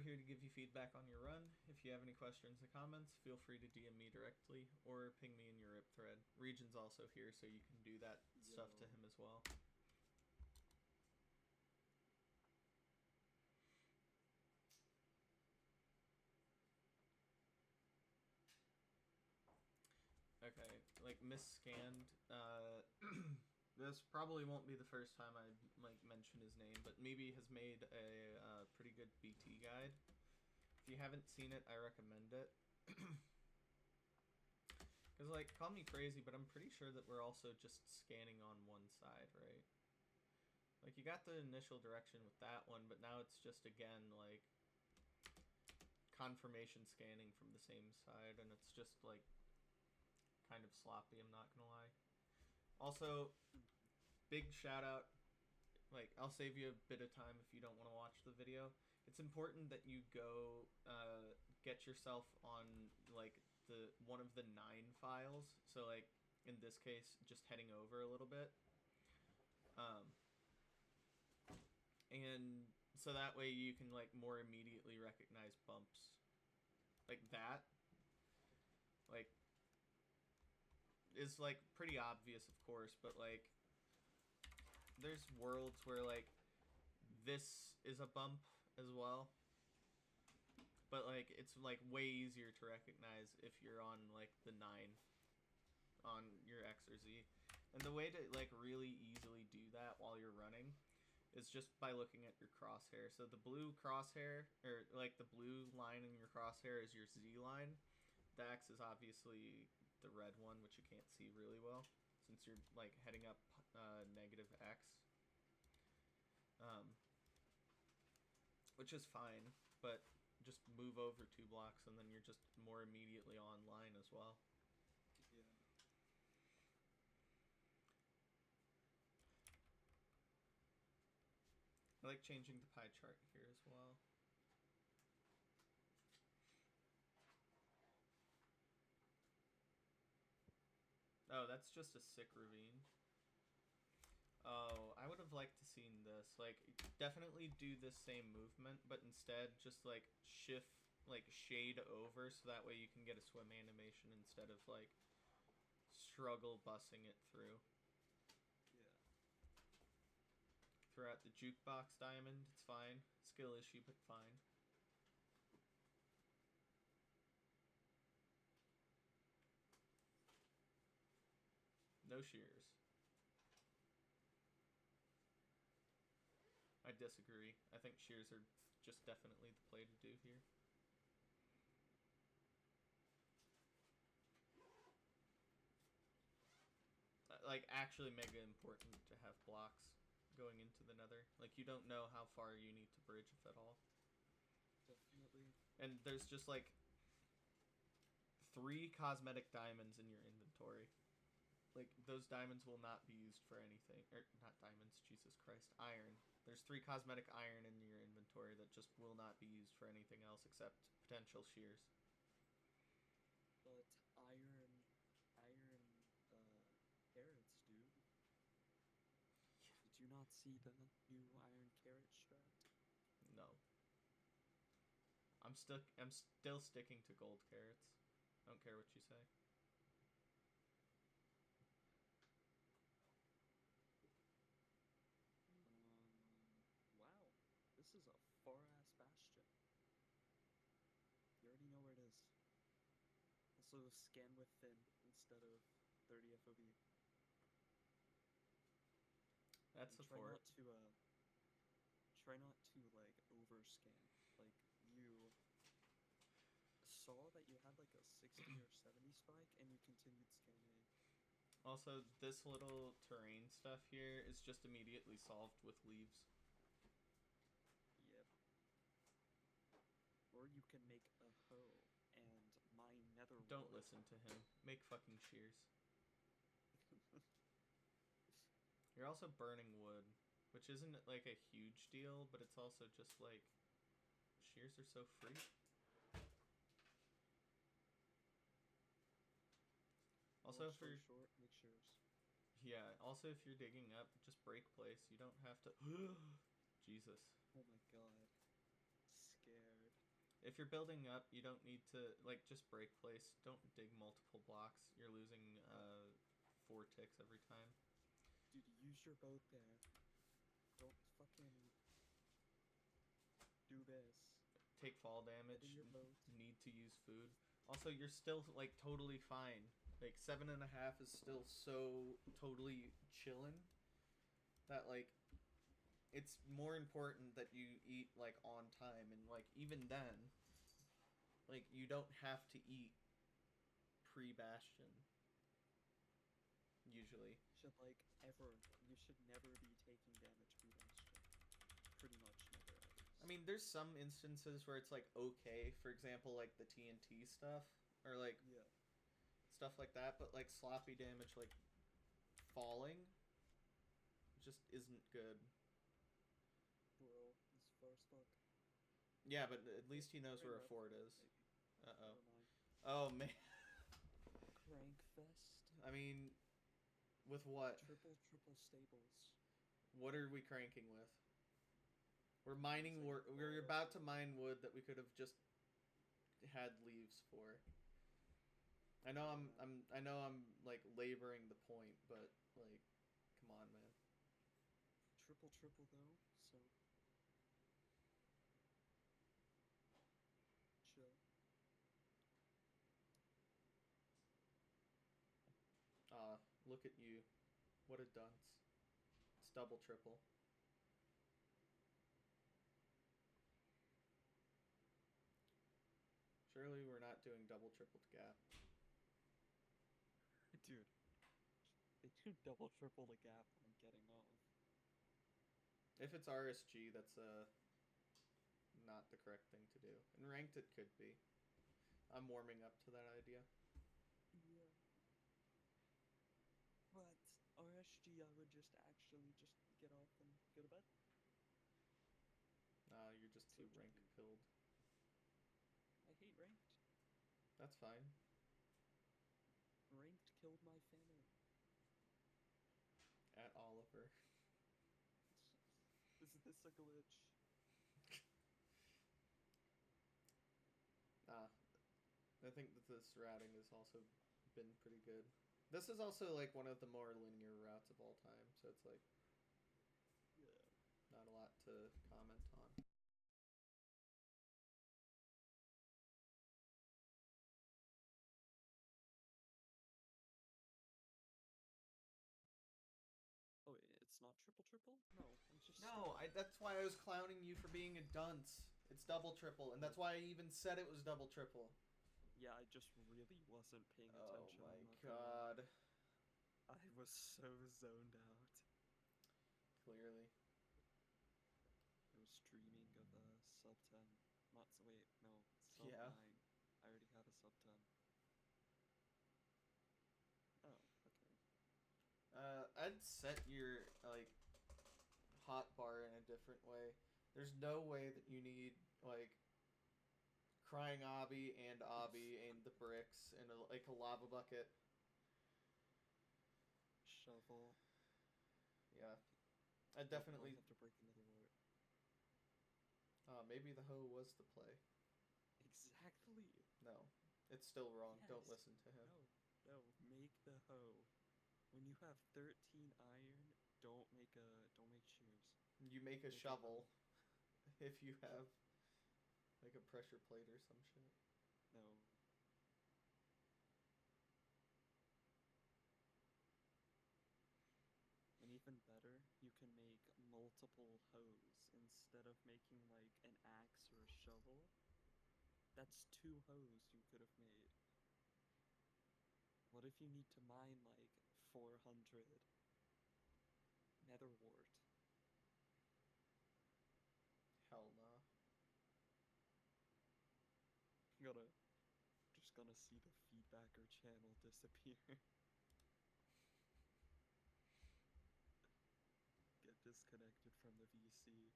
here to give you feedback on your run. If you have any questions or comments, feel free to DM me directly or ping me in your RIP thread. Region's also here, so you can do that stuff to him as well. Okay, like misscanned. This probably won't be the first time I mention his name, but Meeby has made a pretty good BT guide. If you haven't seen it, I recommend it. Because, like, call me crazy, but I'm pretty sure that we're also just scanning on one side, right? Like, you got the initial direction with that one, but now it's just, again, like, confirmation scanning from the same side, and it's just, like, kind of sloppy, I'm not gonna lie. Also, big shout out, like, I'll save you a bit of time if you don't want to watch the video. It's important that you go get yourself on, like, one of the 9 files. So, like, in this case, just heading over a little bit. And so that way you can, like, more immediately recognize bumps. Like that. Like, is, like, pretty obvious, of course, but, like, there's worlds where, like, this is a bump as well. But, like, it's, like, way easier to recognize if you're on, like, the 9 on your X or Z. And the way to, like, really easily do that while you're running is just by looking at your crosshair. So the blue crosshair, or, like, the blue line in your crosshair is your Z line. The X is obviously the red one, which you can't see really well since you're, like, heading up negative X. Which is fine, but just move over 2 blocks and then you're just more immediately online as well. Yeah. I like changing the pie chart here as well. Oh, that's just a sick ravine. Oh, I would have liked to seen this. Like, definitely do this same movement, but instead just, like, shift, like, shade over so that way you can get a swim animation instead of, like, struggle bussing it through. Yeah. Throughout the jukebox diamond, it's fine. Skill issue, but fine. No shears. I disagree. I think shears are just definitely the play to do here. Like, actually mega important to have blocks going into the nether. Like, you don't know how far you need to bridge, if at all. Definitely. And there's just, like, 3 cosmetic diamonds in your inventory. Like, those diamonds will not be used for anything. Or, not diamonds, Jesus Christ. Iron. There's 3 cosmetic iron in your inventory that just will not be used for anything else except potential shears. But iron carrots, dude. Did you not see the new iron carrot strat? No. I'm still sticking to gold carrots. I don't care what you say. Wow. This is a far-ass bastion. You already know where it is. Also, scan with thin instead of 30 FOV. That's the fort. Try not to, like, overscan. Like, you saw that you had, like, a 60 or 70 spike, and you continued scanning. Also, this little terrain stuff here is just immediately solved with leaves. Yep. Or you can make a hoe and mine nether wood. Don't listen to him. Make fucking shears. You're also burning wood, which isn't, like, a huge deal, but it's also just, like, shears are so free. Also, if you're short, make shears. Yeah, also if you're digging up, just break place. You don't have to... Jesus. Oh my god. Scared. If you're building up, you don't need to like just break place. Don't dig multiple blocks. You're losing 4 ticks every time. Dude, use your boat there. Don't fucking do this. Take fall Get damage. in your boat. Need to use food. Also, you're still like totally fine. Like 7.5 is still so totally chillin' that like it's more important that you eat like on time, and like even then, like you don't have to eat pre-bastion usually. Should like ever. You should never be taking damage pre-bastion. Pretty much never ever. I mean, there's some instances where it's like okay, for example, like the TNT stuff or like Yeah. stuff like that, but like sloppy damage like falling just isn't good. Bro, this first book. Yeah, but at least he knows Wait, where a what? fort is. Maybe. Uh-oh. Never mind. Oh man. Crankfest. I mean, with what? Triple stables. What are we cranking with? We're mining. It's like We're about to mine wood that we could have just had leaves for. I know I'm like laboring the point, but like, come on, man. Triple though, so chill. Look at you. What a dunce. It's double triple. Surely we're not doing double triple gap. Dude, they do double triple the gap when getting off. If it's RSG, that's not the correct thing to do. In ranked, it could be. I'm warming up to that idea. Yeah. But RSG, I would just actually just get off and go to bed. Nah, you're just too rank pilled. I hate ranked. That's fine. Ranked killed my family. At Oliver. Is this a glitch? I think that this routing has also been pretty good. This is also like one of the more linear routes of all time, so it's like Yeah. not a lot to comment on. Oh, it's not triple? No, I'm just No, that's why I was clowning you for being a dunce. It's double triple, and that's why I even said it was double triple. Yeah, I just really wasn't paying Oh attention. my I'm not gonna lie. god. I was so zoned out. Clearly. I was dreaming of a sub 10. Not wait, no, sub Yeah. 9. I already had a sub 10. Oh, okay. I'd set your like hotbar in a different way. There's no way that you need like crying obby and the bricks and like a lava bucket. Shovel. Yeah, I definitely. I have to break another word. Maybe the hoe was the play. Exactly. No, it's still wrong. Yes. Don't listen to him. No. Make the hoe. When you have 13 iron, don't make shears. You make a Make a shovel if you have like a pressure plate or some shit. No. And even better, you can make multiple hoes instead of making like an axe or a shovel. That's 2 hoes you could have made. What if you need to mine like 400 nether wart? Hell no. Just gonna see the feedbacker channel disappear. Get disconnected from the VC.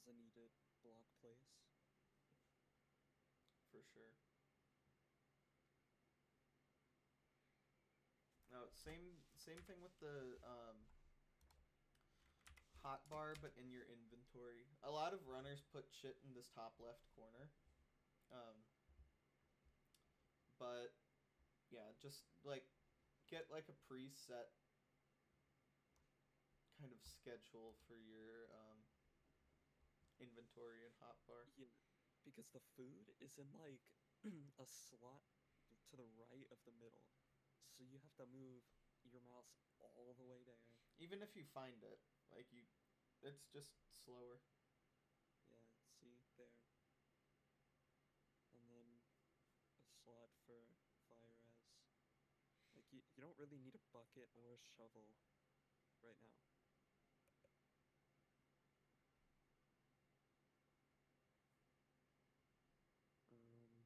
was a needed block place. For sure. No, same thing with the hotbar, but in your inventory. A lot of runners put shit in this top left corner. But yeah, just like get like a preset kind of schedule for your inventory and hotbar. Yeah, because the food is in like a slot to the right of the middle. So you have to move your mouse all the way there. Even if you find it, like it's just slower. Yeah, see there. And then a slot for fire res. Like you don't really need a bucket or a shovel right now. Um,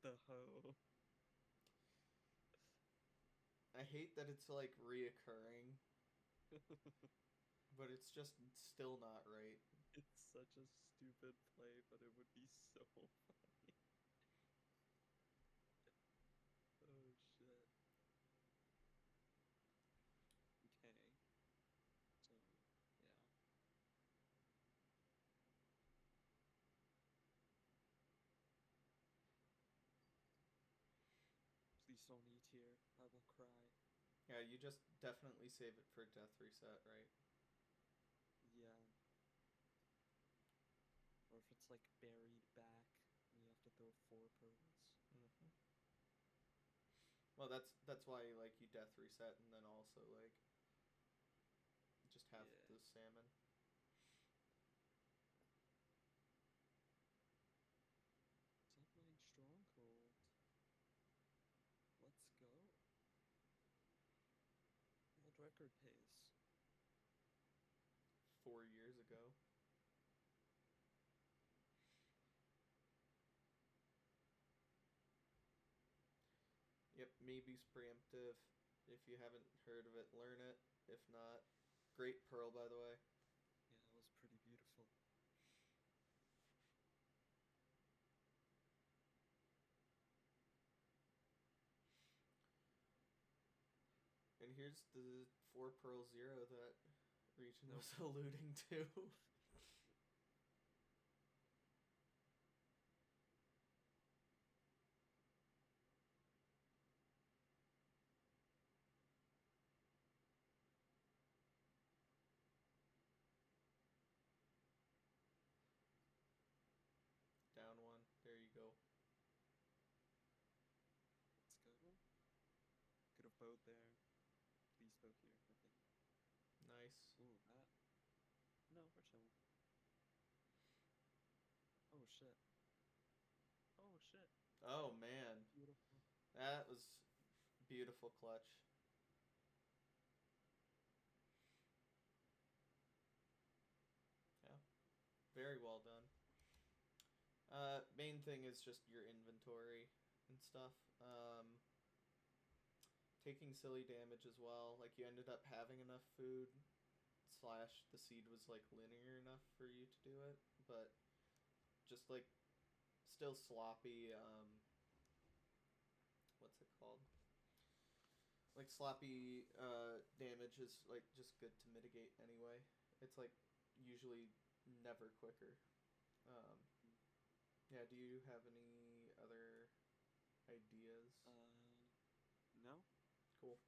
the hoe. I hate that it's like reoccurring, but it's just still not right. It's such a stupid play, but it would be so funny. Oh shit. Okay. So, yeah. Please don't eat here. I will cry. Yeah, you just definitely save it for death reset, right? Yeah. Or if it's like buried back and you have to throw 4 pearls. Mm-hmm. Well, that's why like you death reset and then also like just have Yeah. the salmon. Submarine Stronghold. Let's go. World record pace. 4 years ago. Yep, maybe's preemptive. If you haven't heard of it, learn it. If not, great pearl, by the way. Yeah, that was pretty beautiful. And here's the 4 pearl 0 that Region Nope. was alluding to. Down one. There you go. Let's go. Could have bowed there. Please bow here. Okay. Nice. Ooh, that. No, we're chilling. Oh shit. Oh shit. Oh man, Beautiful. that was beautiful clutch. Yeah, very well done. Main thing is just your inventory and stuff. Taking silly damage as well. Like you ended up having enough food, / the seed was like linear enough for you to do it, but just like still sloppy. What's it called? Like sloppy damage is like just good to mitigate anyway. It's like usually never quicker. Um, yeah. Do you have any other ideas? No. Cool.